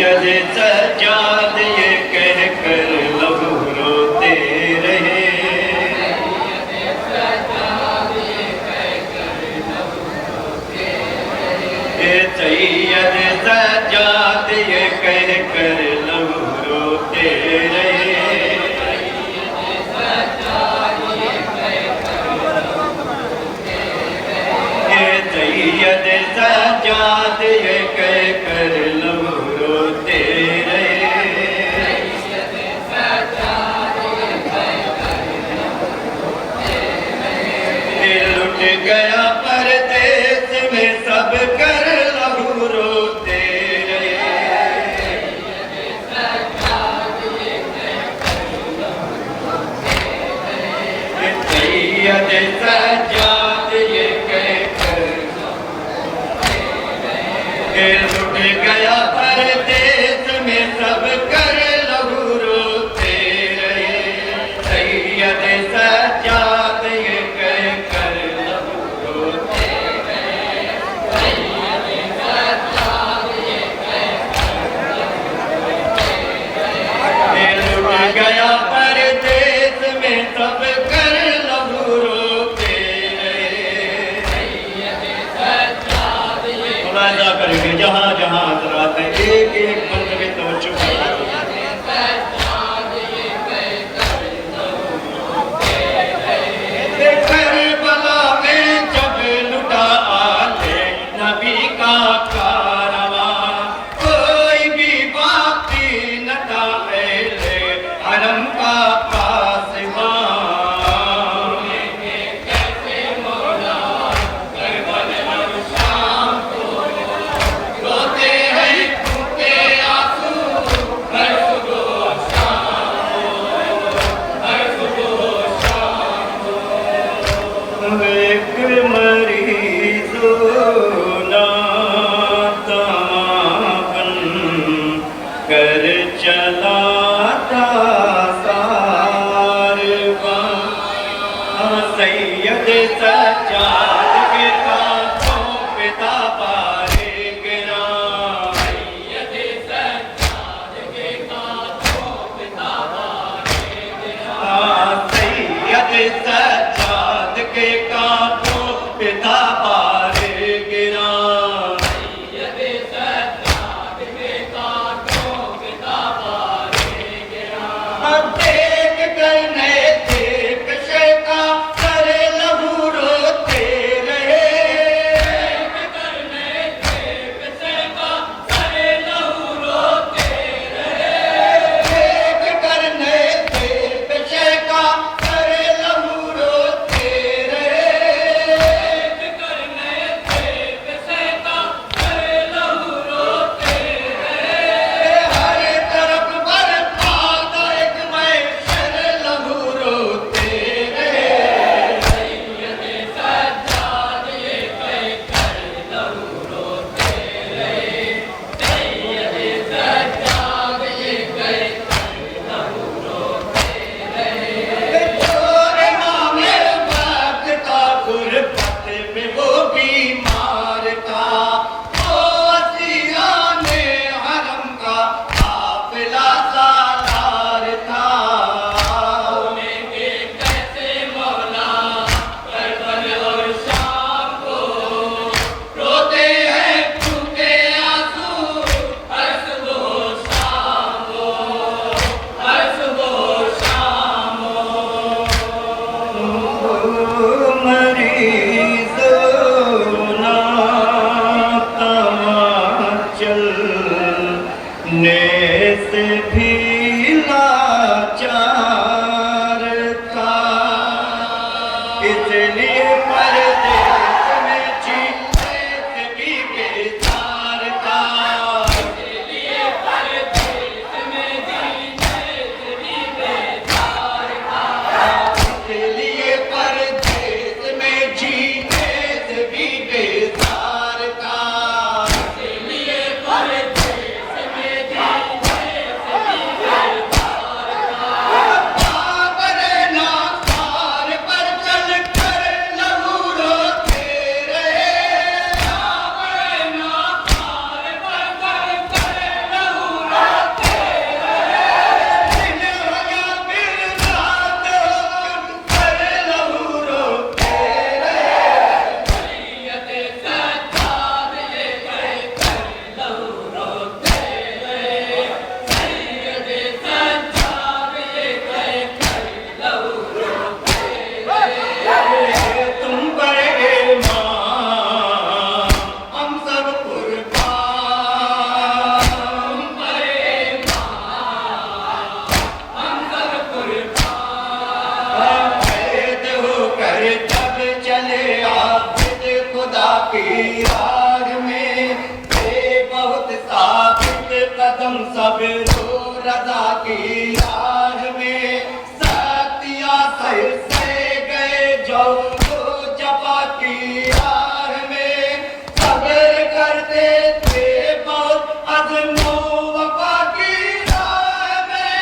सैयद सज्जाद ये कह कर लहू रोते रहे। सैयद सज्जाद ये कह कर लहू रोते रहे। सैयद सज्जाद ये कह कर लहू रोते रहे। लुट गया परदेस में सब कर लहू रोते रहे। सैयद सज्जाद ये लुट गया परदेस में सब कर लहू रोते रहे। सैयद सज्जाद ये कह कर लहू रोते रहे। सैयद सज्जाद ये कह कर लुट गया परदेस में सब कर लहू रोते रहे। सैयद सज्जाद ये मुलाजा करेंगे जहाँ जहाँ हजरात है एक एक बंद में तवज्जो करबला में जब लुटा आले नबी का कारवां, कोई भी बाकी न था पहले हरम का पासबां। कर चलाता सारवां। सैयद सज्जाद के कांधों पे था पारे गिरा। सैयद सज्जाद के कांधों पे था पारे गिरा। सैयद सज्जाद के कांधों पे था पारे गिरा। नेस भी लाचार था, इसलिए परदेस में जीने से भी बेजार था। इसलिए परदेस में जीने से भी बेजार था। इसलिए परदेस में जीने से भी बेजार था। इसलिए परदेस में जीने से भी हम सब रो रजा की राह में, सतिया सर से गए जो जपा की राह में, सब्र करते थे बहुत अज़्मो वफा की राह में,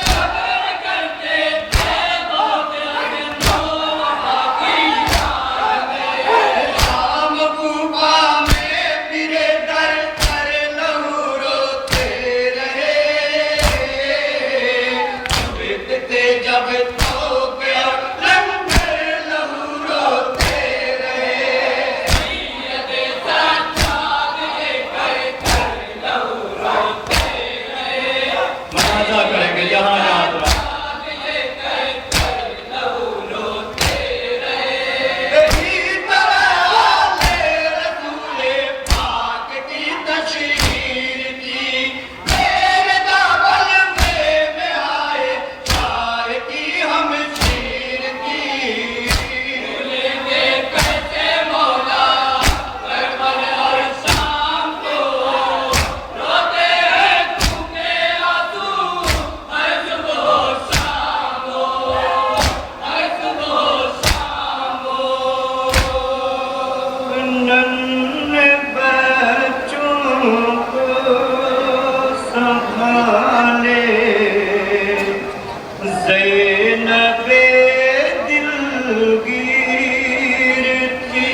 सब्र करते थे बहुत अज़्मो वफा की राह में। शाम कूफा में फिरे दर दर लहू रोते रहे, बीतते जब तो गया लंगर लहू रोते रहे। सैयदे सज्जाद ये कर कर लहू रोते रहे। मनाज़ा करेंगे यहाँ याद रहा। इसी तरह आले रसूले पाक की तशरीर थी, मेरे दामन में आए शाह की हमशीर थी। भूलेंगे कैसे मौला करबल और शाम को, रोते हैं खूके आंसू हर सुबह शाम को, हर सुबह शाम को। नन्हे बच्चों को संभाले ज़ैनबे दिलगीर थी,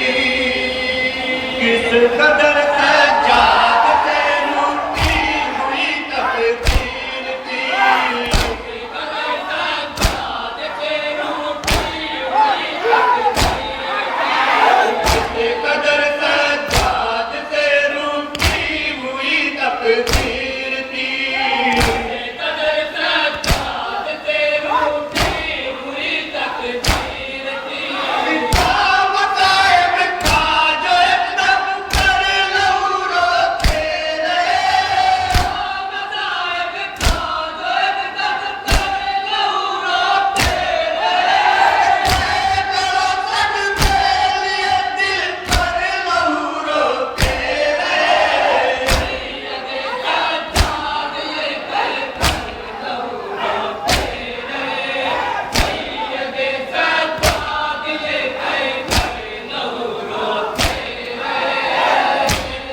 किस कदर सज्जाद से रूठी हुई तकदीर थी, किस कदर सज्जाद से रूठी हुई किस कदर सज्जाद से रूठी हुई तकदीर थी, किस कदर सज्जाद से रूठी हुई तकदीर थी। मसाइब का जो एकदम कर लहू रोते रहे, मसाइब का जो एकदम कर लहू रोते रहे, करो सजदे लिए दिल पर लहू रोते रहे। सैयदे सज्जाद ये कर कर लहू रोते रहे, सैयदे सज्जाद ये कर कर लहू रोते रहे।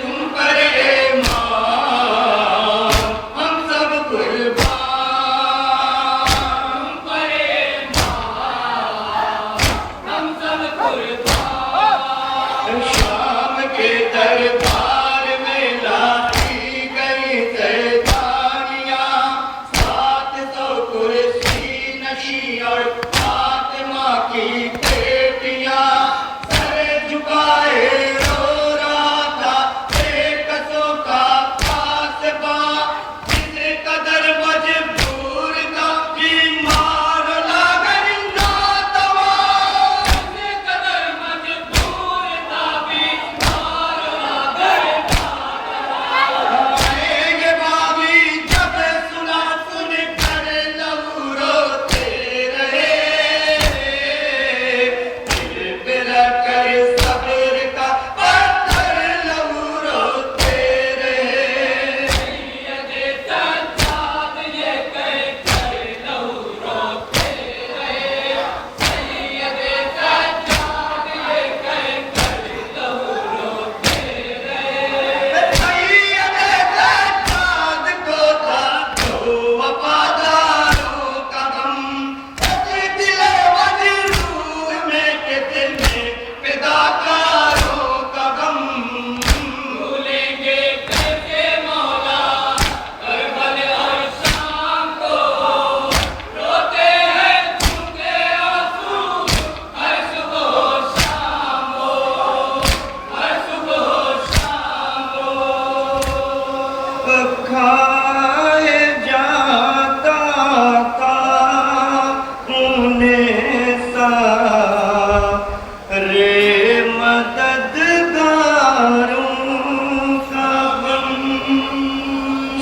तुम पर ईमान हम सब कुर्बान, तुम पर ईमान हम सब कुर्बान। शाम के दरबार में लाई गई सैदानियाँ, 700 कुर्सी नशी और फातिमा की बेटियाँ, सर झुकाए रो रहा था बेकसों का कासबा, जिस कदर मजबूर था बीमार लागन नातवा, जिस कदर मजबूर था बीमार लागन नातवा। ये बाबी जब सुना सुन कर लहू रोते रहे, दिल पे रखकर सब्र का पत्थर लहू रोते रहे। सैयदे सज्जाद ये कर कर लहू रोते रहे, सैयदे सज्जाद ये कर कर लहू रोते रहे। सैयदे सज्जाद को था तो वफादारों का गम, दिले मजरूह में कितने फिदाकारों का गम। भूलेंगे कैसे मौला करबल और शाम को, रोते हैं खूके आंसू हर सुबह शाम को, हर सुबह शाम को। खाए जाता था उन्हें सारे मददगारों का गम,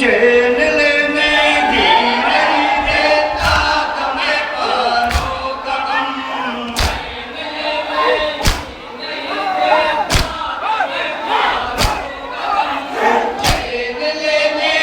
चैन लेने भी नहीं देता तुम्हें पारों का गम, चैन लेने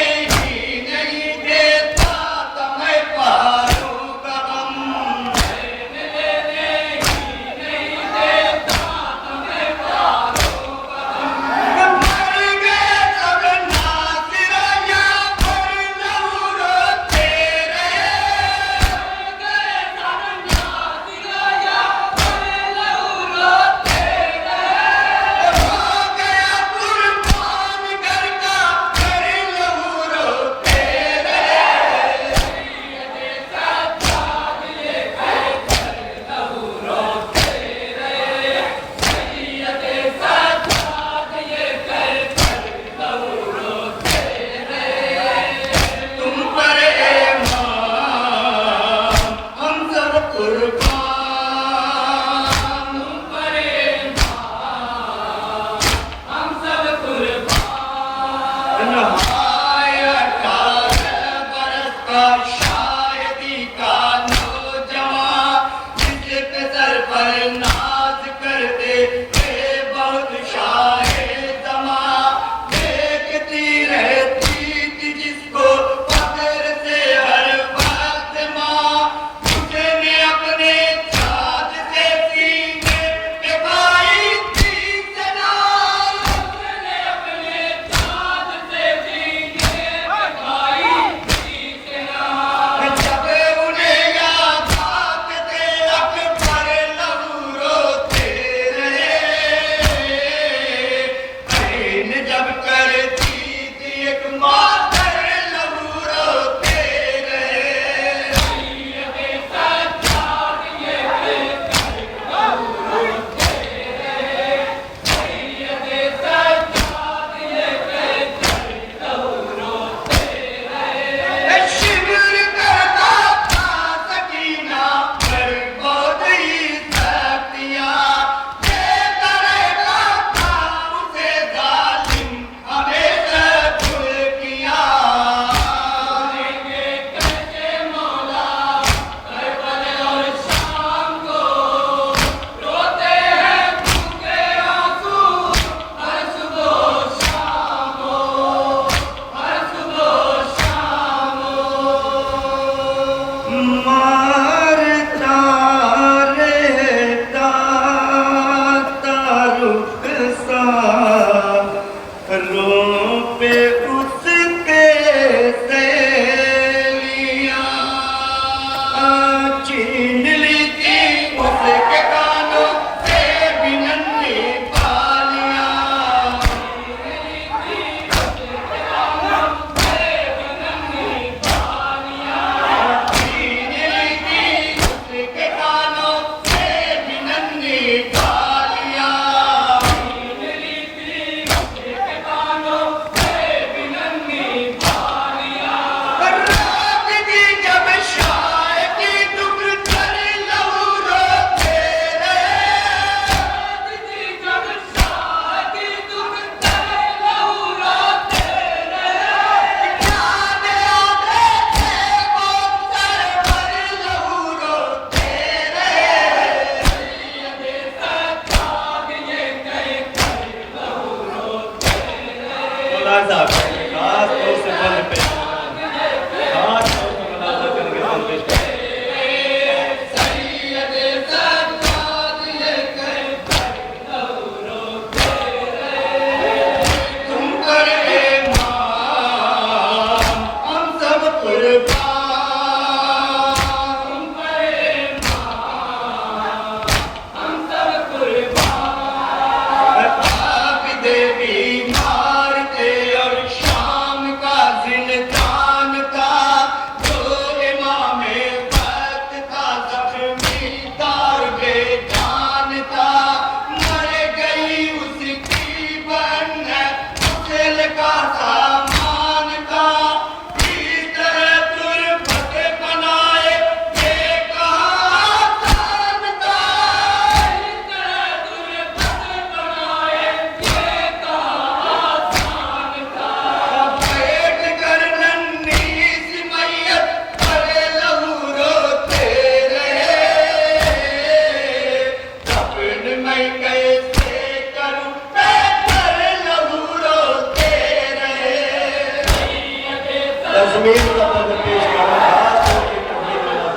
जमीन का पद पेश करना खास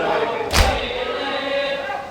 करके तौहीद मुनाज़ा करके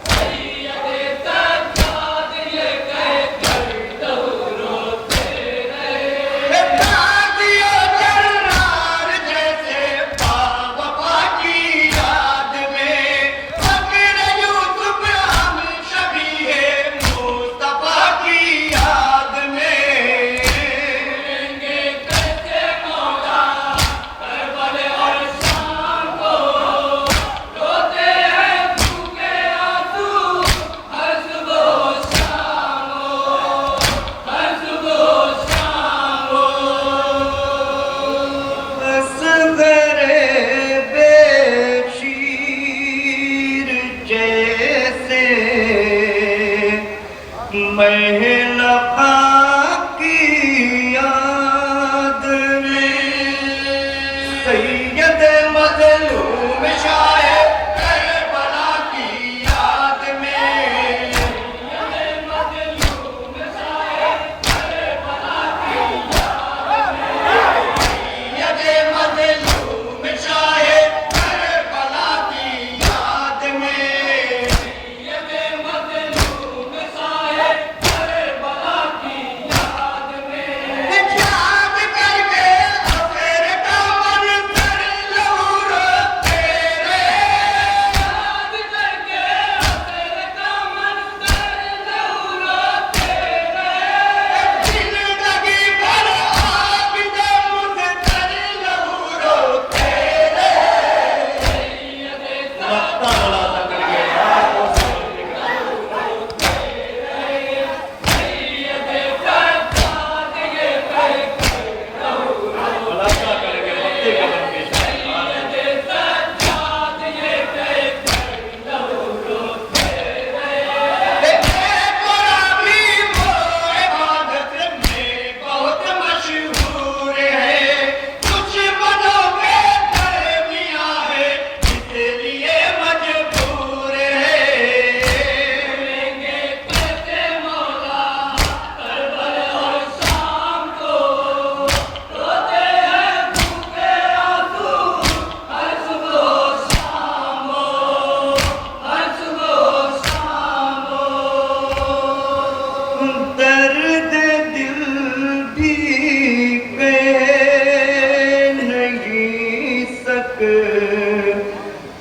महलका की याद में सैयद मज़लूम शायर करबला की याद में सैयद मज़लूम शायर करबला की याद में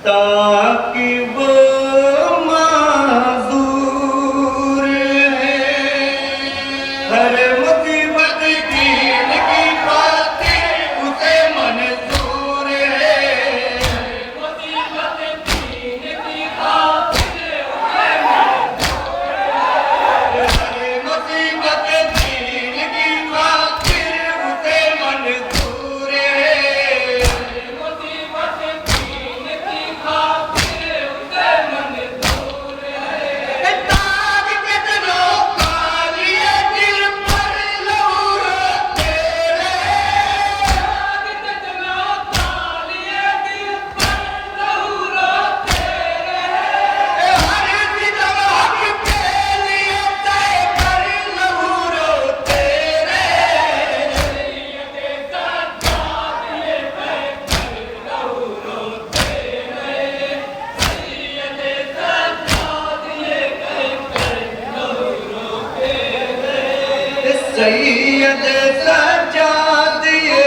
ताकि वो माज़ूर है हर मुसीबत दीन की खातिर उसे मंजूर है मुसीबत दीन की खातिर उसे मंजूर है हर मुसीबत दीन की खातिर उसे मंजूर है सैयद सज्जाद ये